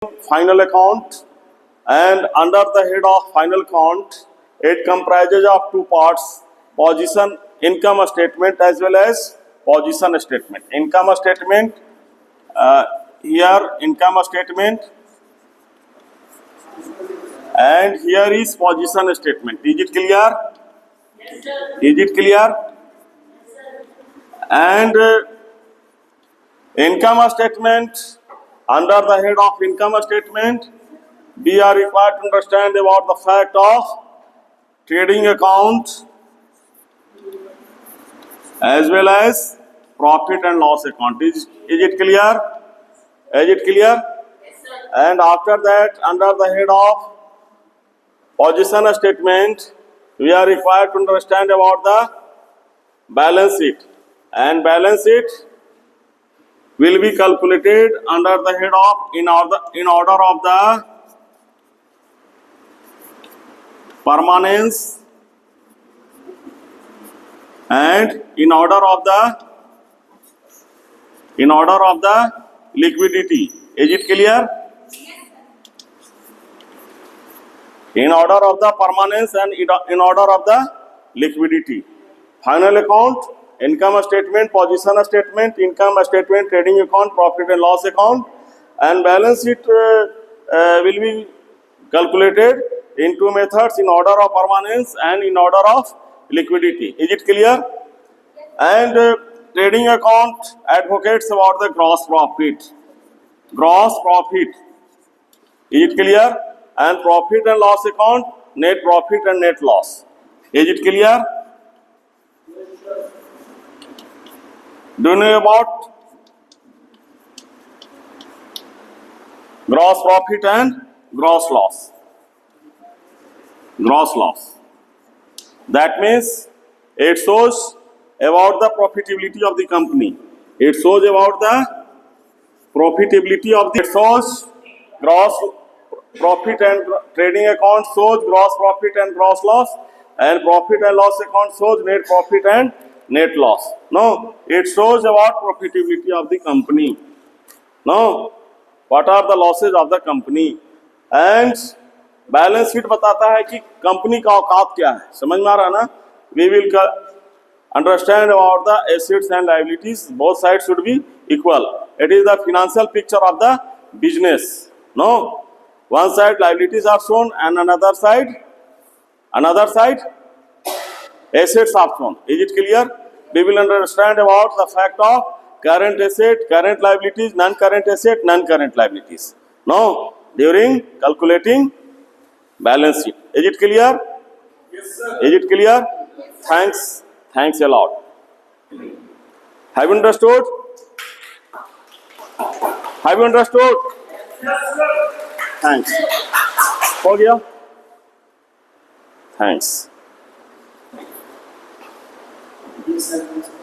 final account, and under the head of final account, it comprises of two parts: position income statement as well as position statement. Income statement, here income statement, and here is position statement. Is it clear? Yes, sir. Is it clear? And income statement, under the head of income statement, we are required to understand about the fact of trading account as well as profit and loss account. Is it clear? Is it clear? Yes, sir. And after that, under the head of position statement, we are required to understand about the balance sheet. And balance sheet will be calculated under the head of in order of the permanence and in order of the liquidity. Is it clear? In order of the permanence and in order of the liquidity. Final account, income statement, position statement, income statement, trading account, profit and loss account, and balance sheet will be calculated in two methods: in order of permanence and in order of liquidity. Is it clear? And trading account advocates about the gross profit. Gross profit. Is it clear? And profit and loss account, net profit and net loss. Is it clear? Do you know about gross profit and gross loss? Gross loss. That means it shows about the profitability of the company. It shows about the profitability of the. It shows gross profit and trading account shows gross profit and gross loss, and profit and loss account shows net profit and net loss. No, it shows about profitability of the company. No, what are the losses of the company? And balance sheet बताता है कि company का औकात क्या है. समझ में आ रहा ना? We will understand about the assets and liabilities. Both sides should be equal. It is the financial picture of the business. No, one side liabilities are shown and another side assets are shown. Is it clear? We will understand about the fact of current asset, current liabilities, non-current asset, non-current liabilities. No, during calculating balance sheet. Is it clear? Yes, sir. Is it clear? Thanks. Thanks a lot. Have you understood? Have you understood? Yes, sir. Thanks. हो गया? Thanks. Yes, sir.